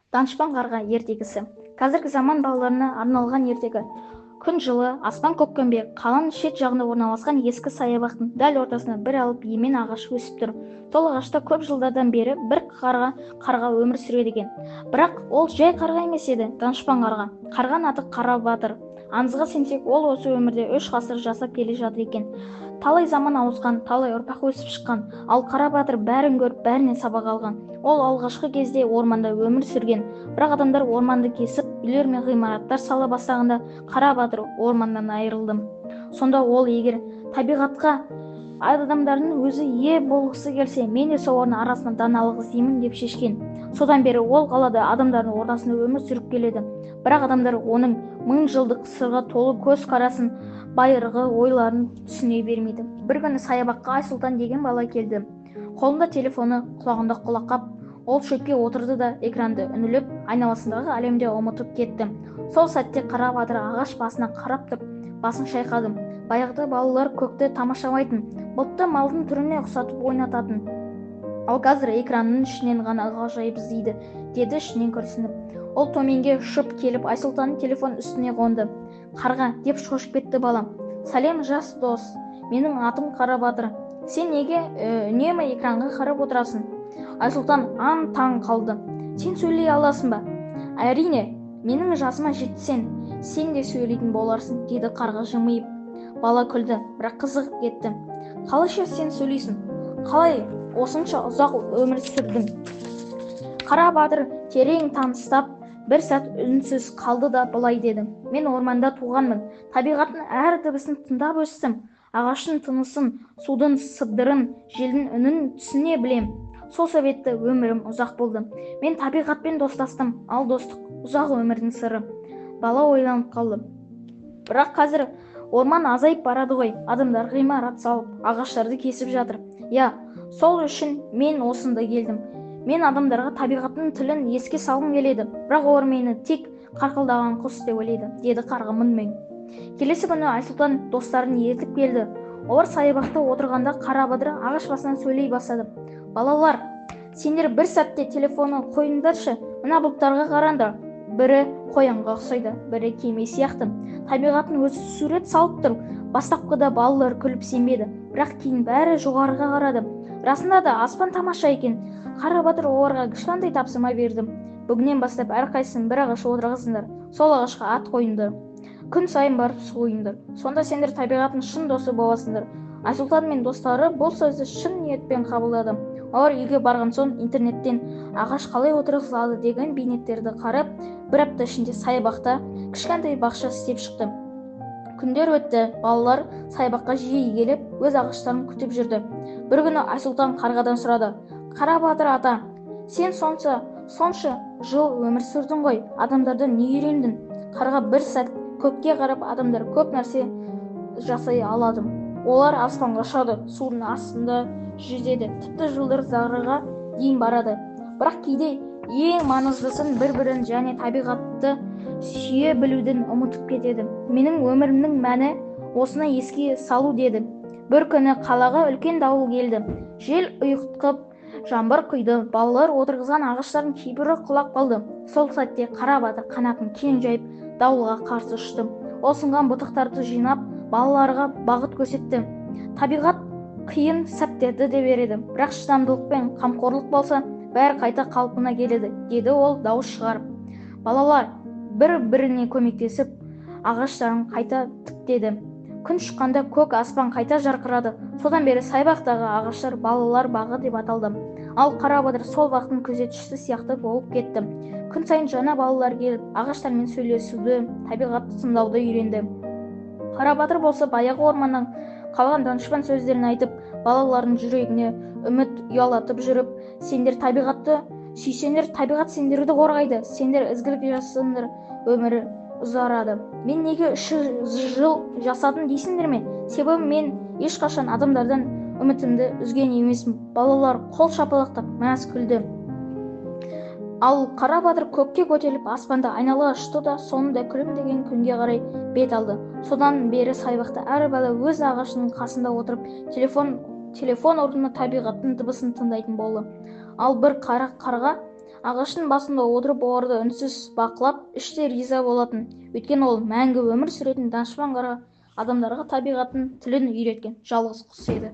Данышпан қарға ертегісі. Қазіргі заман балаларына арналған ертегі. Күн жылы, аспан көкпеңбек, қаланың шет жағында орналасқан ескі саябақтың дәл ортасында бір алып емен ағашы өсіп тұр. Сол ағашта көп жылдардан бері бір қарға өмір сүреді екен. Бірақ ол жай қарға емес еді, данышпан қарға. Қарған аты Қара Батыр. Аңызға сенсек, ол осы өмірде 3 ғасыр жасап келе жатыр екен. Талай заман ауысқан, талай ұрпақ өсіп шыққан, ал Қара Батыр бәрін көріп, бәрінен сабақ алған. Ол алғашқы кезде орманда өмір сүрген, бірақ адамдар орманды кесіп, үйлер мен ғимараттар сала бастағанда Қара Батыр орманнан айырылды. Сонда ол егер табиғатқа адамдардың өзі ие болғысы келсе, мен де сол орын арасында даналық іздеймін деп шешкен. Содан бері ол қалада адамдардың ортасында өмір сүріп келеді. Бірақ адамдар оның 1000 жылдық сырға толы көз қарасын, байырғы ойларын түсіне бермейді. Бір күні саябаққа Айсұлтан деген бала келді. Қолында телефоны, құлағында құлаққап, ол шөпке отырды да экранды үңіліп, айналасындағы әлемде ұмытып кетті. Сол сәтте Қара Батыр ағаш басына қарап тұрып, басын шайқады. Баяғыда балалар көкті тамашалайтын, бұлтты малдың түріне ұқсатып ойнататын. Ал қазір экранның ішінен ғана ғажайып іздейді, деді ішінен күрсініп. Ол төменге ұшып келіп Айсұлтанның телефон үстіне қонды. Қарға, деп шошып кетті балам. Сәлем жас дос, менің атым Қара Батыр. Сен неге үнемі экранға қарап отырасың? Айсұлтан аң-таң қалды. Сен сөйлей аласың ба? Әрине, менің жасыма жетсең, сен де сөйлейтін боларсың, деді қарға жымиып. Бала күлді, бірақ қызығып кетті. Қалайша сен сөйлейсің? Қалай осынша ұзақ өмір сүрдің? Қара Батыр терең тыныстап, бір сәт үнсіз қалды да былай деді. Мен орманда туғанмын. Табиғаттың әр дыбысын тыңдап өстім. Ағаштың тынысын, судың сыбдырын, желдің үнін түсіне білем. Сол себепті өмірім ұзақ болды. Мен табиғатпен достастым, ал достық ұзақ өмірдің сыры. Бала ойланып қалды. Бірақ қазір орман азайып барады ғой. Адамдар ғимарат салып, ағаштарды кесіп жатыр. Я, сол үшін мен осында келдім. Мен адамдарға табиғаттың тілін еске салғым келеді, бірақ олар мені тек қарқылдаған құс деп ойлайды, деді қарға мұңмен. Келесі күні Айсұлтан достарын ертіп келді. Олар саябақта отырғанда Қара Батыр ағаш басынан сөйлей бастады. Балалар, сендер бір сәтте телефоны қойыңдаршы, мына бұлттарға қараңдар. Бірі қоянға ұқсайды, бірі кеме сияқты. Табиғаттың өзі сурет салып тұр. Бастапқыда балалар күліп сенбеді, бірақ кейін бәрі жоғарыға қарады. Расында да аспан тамаша екен. Қара Батыр оларға кішкентай тапсырма берді. Бүгіннен бастап әрқайсысын бір ағашқа отырғызыңдар, сол ағашқа ат қойыңдар. Күн сайын барып су құйыңдар. Сонда сендер табиғаттың шын досы боласыңдар. Айсұлтан мен достары бұл сөзді шын ниетпен қабылдады. Олар үйге барған соң интернеттен ағаш қалай отырғызылады деген бейнеттерді қарап, бір апта ішінде саябақта кішкентай бақша істеп шықты. Күндер өтті, балалар саябаққа жиі келіп, өз ағаштарын күтіп жүрді. Бір күні Айсұлтан қарғадан сұрады. Қара Батыр ата, сен сонша жыл өмір сүрдің ғой, адамдардан не үйрендің? Қарға бір сәт көкке қарап, адамдар көп нәрсе жасай алады. Олар аспанға ұшады, судың астында жүзеді, тіпті жылдар зарыға дейін барады. Бірақ кейде ең маңыздысын бір-бірін және табиғатты сүйе білуден ұмытып кетеді. Менің өмірімнің мәні осыны еске салу, деді. Бір күні қалаға үлкен дауыл келді. Жел ұйытқып, жаңбыр құйды. Балалар отырғызған ағаштардың кейбірі құлап қалды. Сол сәтте Қара Батыр қанатын кең жайып, дауылға қарсы ұшты. Ол сынған бұтақтарды жинап, балаларға бағыт көрсетті. Табиғат қиын сәттерді де береді, бірақ шыдамдылық пен қамқорлық болса, бәрі қайта қалпына келеді, деді ол дауыс шығарып. Балалар бір-біріне көмектесіп, ағаштарын қайта тіктеді. Күн шыққанда көк аспан қайта жарқырады. Содан бері саябақтағы ағаштар балалар бағы деп аталды. Ал Қара Батыр сол бақтың күзетшісі сияқты болып кетті. Күн сайын жаңа балалар келіп, ағаштармен сөйлесуді, табиғатты тыңдауды үйренді. Қара Батыр болса баяғы орманнан қалған данышпан сөздерін айтып, балалардың жүрегіне үміт ұялатып жүріп, сендер табиғатты сүйсеңдер, табиғат сендерді қорғайды, сендер ізгілік жасасаңдар, өмірі ұзарады. Мен неге 3 жыл жасадым дейсіңдер ме? Себебі мен ешқашан адамдардан үмітімді үзген емеспін. Балалар қол шапалақтап мәз күлді. Ал Қара Батыр көкке көтеріліп аспанда айнала ұшты да соңында күлімдеген күнге қарай бет алды. Содан бері саябақта әр бала өз ағашының қасында отырып, телефон орнына табиғаттың дыбысын тыңдайтын болды. Ал бір қарға ағаштың басында отырып оларды үнсіз бақылап іштей риза болатын. Өйткені ол мәңгі өмір сүретін данышпан қара адамдарға табиғаттың тілін үйреткен жалғыз құс еді.